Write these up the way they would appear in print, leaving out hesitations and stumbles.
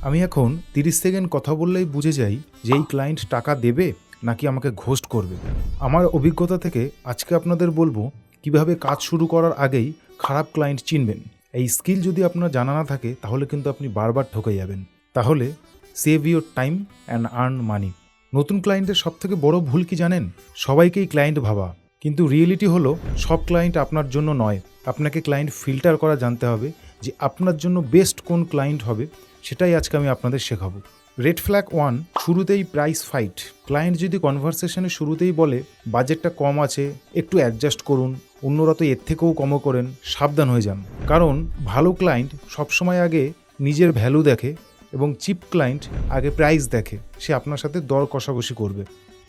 আমি এখন 30 সেকেন্ড কথা বললেই বুঝে যাই যে এই ক্লায়েন্ট টাকা দেবে নাকি আমাকে ঘোস্ট করবে। আমার অভিজ্ঞতা থেকে আজকে আপনাদের বলবো কিভাবে কাজ শুরু করার আগেই খারাপ ক্লায়েন্ট চিনবেন। এই স্কিল যদি আপনার জানা না থাকে তাহলে কিন্তু আপনি বারবার ঠকে যাবেন। তাহলে save your time and earn money. নতুন ক্লায়েন্টের সবথেকে বড় ভুল কি জানেন? সবাইকেই ক্লায়েন্ট ভাবা, কিন্তু রিয়েলিটি হলো সব ক্লায়েন্ট আপনার জন্য নয়। আপনাকে ক্লায়েন্ট ফিল্টার করা জানতে হবে যে আপনার জন্য বেস্ট কোন ক্লায়েন্ট হবে, সেটাই আজকে আমি আপনাদের শেখাবো। রেড ফ্ল্যাগ 1, শুরুতেই প্রাইস ফাইট। ক্লায়েন্ট যদি কনভারসেশনের শুরুতেই বলে বাজেটটা কম আছে, একটু অ্যাডজাস্ট করুন, অন্যরা তো এর থেকেও কমও করেন, সাবধান হয়ে যান। কারণ ভালো ক্লায়েন্ট সবসময় আগে নিজের ভ্যালু দেখে এবং চিপ ক্লায়েন্ট আগে প্রাইস দেখে, সে আপনার সাথে দর কষাকষি করবে।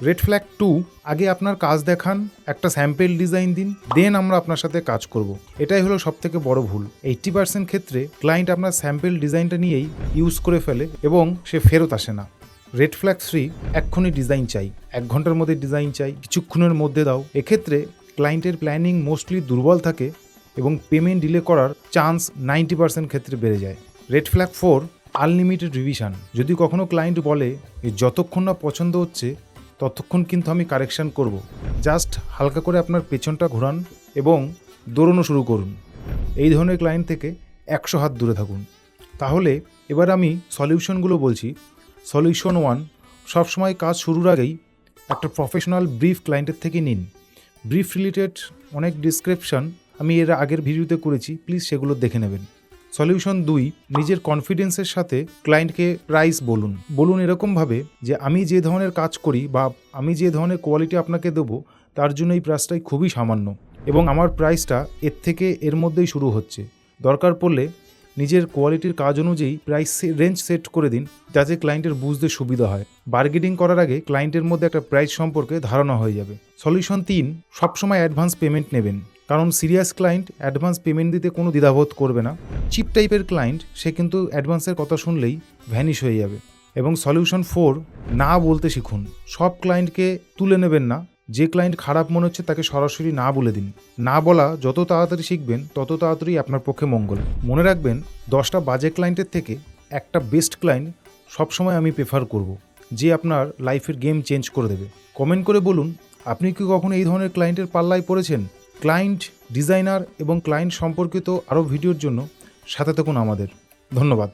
রেড ফ্ল্যাগ 2, আগে আপনার কাজ দেখান, একটা স্যাম্পল ডিজাইন দিন, দেন আমরা আপনার সাথে কাজ করব। এটাই হলো সবথেকে বড় ভুল। 80% ক্ষেত্রে ক্লায়েন্ট আপনার স্যাম্পল ডিজাইনটা নিয়েই ইউজ করে ফেলে এবং সে ফেরত আসে না। রেড ফ্ল্যাগ 3, এক্ষুনি ডিজাইন চাই, 1 ঘন্টার মধ্যে ডিজাইন চাই, কিছুক্ষণের মধ্যে দাও। এক্ষেত্রে ক্লায়েন্টের প্ল্যানিং মোস্টলি দুর্বল থাকে এবং পেমেন্ট ডিলে করার চান্স 90% ক্ষেত্রে বেড়ে যায়। Red flag 4, unlimited revision. যদি কখনো ক্লায়েন্ট বলে যতক্ষণ না পছন্দ হচ্ছে ততক্ষণ কিন্তু আমি কারেকশান করব, জাস্ট হালকা করে আপনার পেছনটা ঘোরান এবং দৌড়ানো শুরু করুন। এই ধরনের ক্লায়েন্ট থেকে 100 হাত দূরে থাকুন। তাহলে এবার আমি সলিউশনগুলো বলছি। সলিউশন 1, সবসময় কাজ শুরুর আগেই একটা প্রফেশনাল ব্রিফ ক্লায়েন্টের থেকে নিন। ব্রিফ রিলেটেড অনেক ডিসক্রিপশন আমি এর আগের ভিডিওতে করেছি, প্লিজ সেগুলো দেখে নেবেন। সলিউশন 2, নিজের কনফিডেন্সের সাথে ক্লায়েন্টকে প্রাইস বলুন এরকমভাবে যে আমি যে ধরনের কাজ করি বা আমি যে ধরনের কোয়ালিটি আপনাকে দেবো তার জন্য এই প্রাইসটাই খুবই সামান্য এবং আমার প্রাইসটা এর থেকে এর মধ্যেই শুরু হচ্ছে। দরকার পড়লে নিজের কোয়ালিটির কাজ অনুযায়ী প্রাইস রেঞ্জ সেট করে দিন, যাতে ক্লায়েন্টের বুঝতে সুবিধা হয়। বার্গেনিং করার আগে ক্লায়েন্টের মধ্যে একটা প্রাইস সম্পর্কে ধারণা হয়ে যাবে। সলিউশন 3, সবসময় অ্যাডভান্স পেমেন্ট নেবেন, কারণ সিরিয়াস ক্লায়েন্ট অ্যাডভান্স পেমেন্ট দিতে কোনো দ্বিধাবোধ করবে না। চিপ টাইপের ক্লায়েন্ট সে কিন্তু অ্যাডভান্সের কথা শুনলেই ভ্যানিশ হয়ে যাবে। এবং সলিউশন 4, না বলতে শিখুন। সব ক্লায়েন্টকে তুলে নেবেন না, যে ক্লায়েন্ট খারাপ মনে হচ্ছে তাকে সরাসরি না বলে দিন। না বলা যত তাড়াতাড়ি শিখবেন তত তাড়াতাড়ি আপনার পক্ষে মঙ্গল। মনে রাখবেন, 10টা বাজে ক্লায়েন্টের থেকে একটা বেস্ট ক্লায়েন্ট সবসময় আমি প্রেফার করব, যে আপনার লাইফের গেম চেঞ্জ করে দেবে। কমেন্ট করে বলুন আপনি কি কখনো এই ধরনের ক্লায়েন্টের পাল্লায় পড়েছেন। ক্লায়েন্ট, ডিজাইনার এবং ক্লায়েন্ট সম্পর্কিত আরও ভিডিওর জন্য সাথে থাকুন আমাদের। ধন্যবাদ।